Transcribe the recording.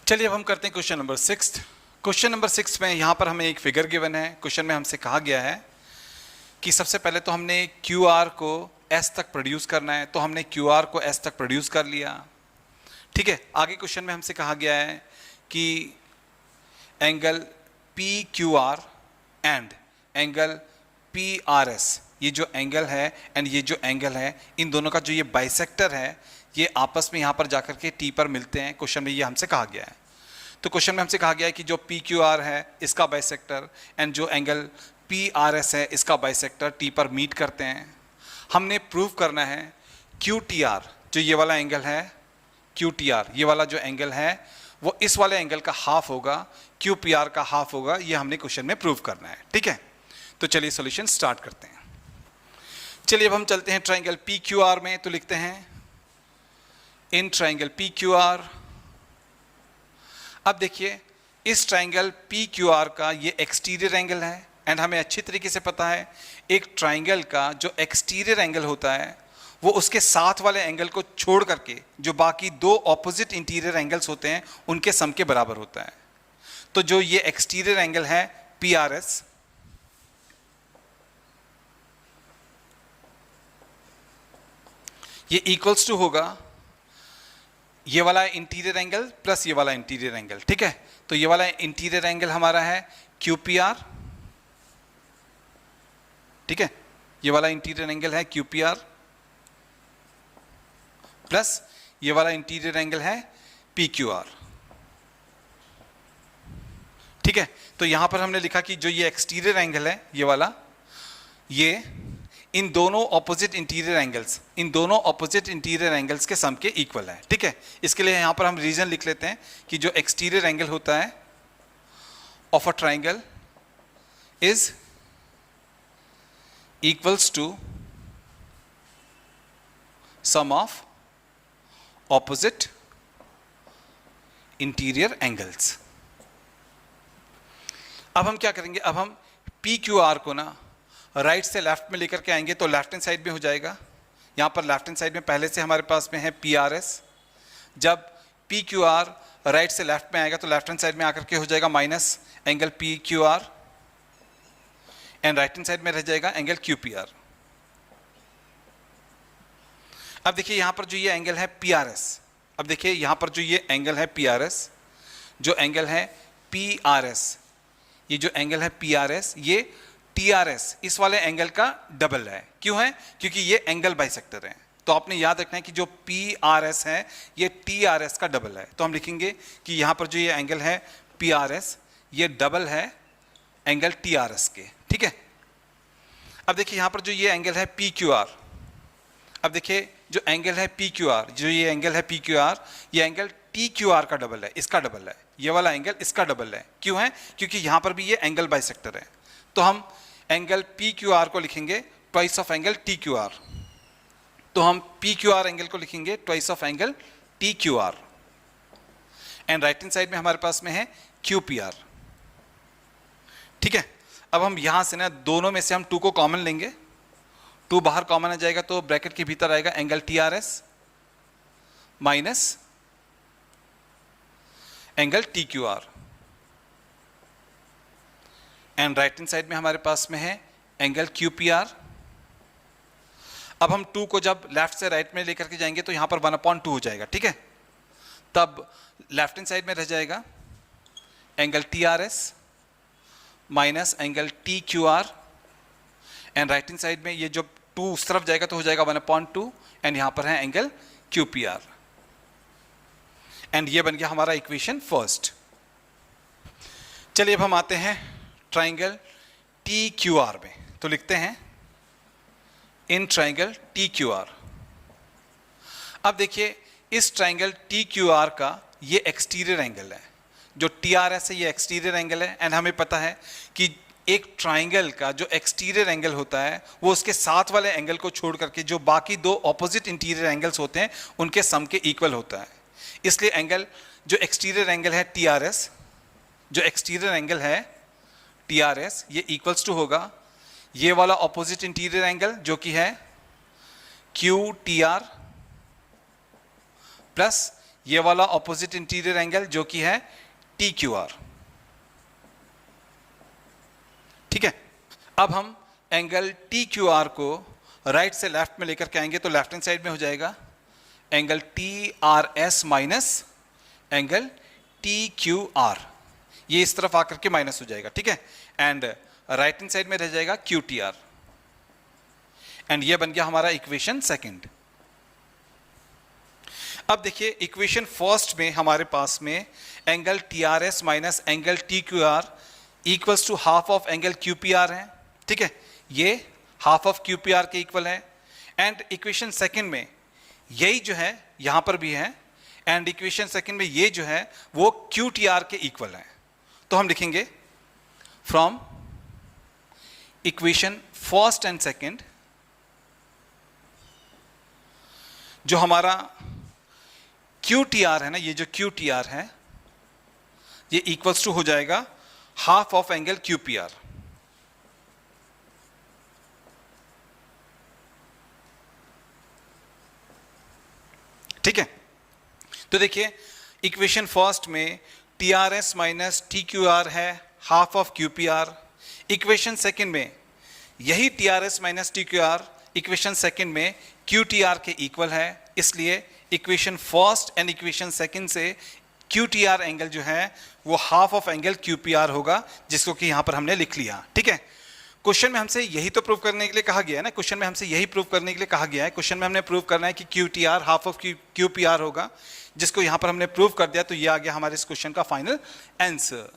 चलिए अब हम करते हैं क्वेश्चन नंबर 6। क्वेश्चन नंबर 6 में यहाँ पर हमें एक फिगर गिवन है। क्वेश्चन में हमसे कहा गया है कि सबसे पहले तो हमने क्यू आर को एस तक प्रोड्यूस करना है, तो हमने क्यू आर को एस तक प्रोड्यूस कर लिया। ठीक है, आगे क्वेश्चन में हमसे कहा गया है कि angle P Q R and angle P R S, ये जो एंगल है एंड ये जो एंगल है, इन दोनों का जो ये बाइसेक्टर है, ये आपस में यहाँ पर जाकर के टी पर मिलते हैं। क्वेश्चन में ये हमसे कहा गया है। तो क्वेश्चन में हमसे कहा गया है कि जो पी क्यू आर है इसका बाइसेक्टर एंड जो एंगल पी आर एस है इसका बाइसेक्टर टी पर मीट करते हैं। हमने प्रूव करना है क्यू टी आर, जो ये वाला एंगल है क्यू टी आर, ये वाला जो एंगल है वो इस वाले एंगल का हाफ होगा, क्यू पी आर का हाफ होगा। ये हमने क्वेश्चन में प्रूव करना है। ठीक है, तो चलिए सॉल्यूशन स्टार्ट करते हैं। चलिए अब हम चलते हैं ट्राइंगल पी क्यू आर में। तो लिखते हैं in triangle P Q R. अब देखिए इस ट्राइंगल पी क्यू आर का ये एक्सटीरियर एंगल है एंड हमें अच्छी तरीके से पता है एक ट्राइंगल का जो एक्सटीरियर एंगल होता है वो उसके साथ वाले एंगल को छोड़ करके जो बाकी दो ऑपोजिट इंटीरियर एंगल्स होते हैं उनके सम के बराबर होता है। तो जो ये एक्सटीरियर एंगल है पी आर एस, ये इक्वल्स टू होगा ये वाला इंटीरियर एंगल प्लस ये वाला इंटीरियर एंगल। ठीक है, तो ये वाला इंटीरियर एंगल हमारा है क्यू पी आर। ठीक है, ये वाला इंटीरियर एंगल है क्यू पी आर प्लस ये वाला इंटीरियर एंगल है पी क्यू आर। ठीक है, तो यहां पर हमने लिखा कि जो ये एक्सटीरियर एंगल है ये वाला, ये इन दोनों ऑपोजिट इंटीरियर एंगल्स, इन दोनों ऑपोजिट इंटीरियर एंगल्स के सम के इक्वल है। ठीक है, इसके लिए यहां पर हम रीजन लिख लेते हैं कि जो एक्सटीरियर एंगल होता है of a triangle is equals to sum of opposite interior angles. अब हम क्या करेंगे, अब हम पी क्यू आर को ना राइट से लेफ्ट में लेकर के आएंगे तो लेफ्ट हैंड साइड में हो जाएगा। यहां पर लेफ्ट हैंड साइड में पहले से हमारे पास में है पी आर एस। जब पी क्यू आर राइट से लेफ्ट में आएगा तो लेफ्ट हैंड साइड में आकर के हो जाएगा minus angle P Q R and right hand side में रह जाएगा एंगल क्यू पी आर। अब देखिए यहां पर जो ये एंगल है पी आर एस, अब देखिए यहां पर जो ये एंगल है पी आर एस, जो एंगल है पी आर एस, ये जो एंगल है पी आर एस, ये टी आर एस इस वाले एंगल का डबल है। क्यों है? क्योंकि ये एंगल बाइसेक्टर है। तो आपने याद रखना है कि जो पी आर एस है ये टी आर एस का डबल है। तो हम लिखेंगे कि यहां पर जो ये एंगल है पी आर एस ये डबल है एंगल टी आर एस के। ठीक है, अब देखिए यहां पर जो ये एंगल है पी क्यू आर, अब देखिए जो एंगल है पी क्यू आर, जो ये एंगल है पी क्यू आर, ये एंगल टी क्यू आर का डबल है, इसका डबल है, ये वाला एंगल इसका डबल है। क्यों है? क्योंकि यहां पर भी ये एंगल बाइसेक्टर है। तो हम एंगल पी क्यू आर को लिखेंगे twice of angle T Q are. तो हम पी क्यू आर एंगल को लिखेंगे twice of angle T Q are and right hand side में हमारे पास में है क्यू पी आर। ठीक है, अब हम यहां से ना दोनों में से हम 2 को कॉमन लेंगे, 2 बाहर कॉमन आ जाएगा तो ब्रैकेट के भीतर आएगा angle T R S minus angle T Q are and right hand side में हमारे पास में है एंगल क्यू पी आर। अब हम 2 को जब लेफ्ट से राइट में लेकर के जाएंगे तो यहां पर 1/2 हो जाएगा। ठीक है, तब लेफ्ट हैंड साइड में रह जाएगा angle T R S minus angle T Q are and right hand side में ये जब 2 उस तरफ जाएगा तो हो जाएगा 1/2 एंड यहां पर है angle Q P are and ये बन गया हमारा इक्वेशन फर्स्ट। चलिए अब हम आते हैं ट्राइंगल टी क्यू आर में। तो लिखते हैं in triangle T Q are. अब देखिए इस ट्राइंगल टी क्यू आर का ये एक्सटीरियर एंगल है, जो टी आर एस है ये एक्सटीरियर एंगल है एंड हमें पता है कि एक ट्राइंगल का जो एक्सटीरियर एंगल होता है वो उसके साथ वाले एंगल को छोड़ करके जो बाकी दो ऑपोजिट इंटीरियर एंगल्स होते हैं उनके सम के इक्वल होता है। इसलिए एंगल जो एक्सटीरियर एंगल है टी आर एस, जो एक्सटीरियर एंगल है टी आर एस, ये इक्वल्स टू होगा ये वाला ऑपोजिट इंटीरियर एंगल जो कि है क्यू टी आर प्लस ये वाला ऑपोजिट इंटीरियर एंगल जो कि है टी क्यू आर। ठीक है, अब हम एंगल टी क्यू आर को राइट से लेफ्ट में लेकर के आएंगे तो लेफ्ट हैंड साइड में हो जाएगा angle T R S minus angle T Q are, ये इस तरफ आकर के माइनस हो जाएगा। ठीक है, एंड राइट हैंड साइड में रह जाएगा क्यू टी आर, एंड ये बन गया हमारा इक्वेशन सेकंड। अब देखिए इक्वेशन फर्स्ट में हमारे पास में angle T R S minus angle T Q R equals to half of angle Q P R है। ठीक है, ये half of Q P R के इक्वल है, एंड इक्वेशन सेकंड में यही जो है यहां पर भी है, एंड इक्वेशन सेकंड में ये जो है वो क्यू टी आर के इक्वल है। तो हम लिखेंगे from equation first and second, जो हमारा क्यू टी आर है ना, ये जो क्यू टी आर है ये इक्वल्स टू हो जाएगा half of angle Q P R. ठीक है, तो देखिए इक्वेशन फर्स्ट में T R S minus T Q R है half of Q P R. Equation second में यही T R S minus T Q R equation second में Q T R के इक्वल है, इसलिए equation first and equation second से Q T R angle जो है वो half of angle Q P are होगा, जिसको कि यहां पर हमने लिख लिया। ठीक है, क्वेश्चन में हमसे यही तो प्रूव करने के लिए कहा गया है ना, क्वेश्चन में हमसे यही प्रूव करने के लिए कहा गया है। क्वेश्चन में हमने प्रूव करना है कि Q T are half of Q P are होगा, जिसको यहां पर हमने प्रूव कर दिया, तो ये आ गया हमारे इस क्वेश्चन का फाइनल आंसर।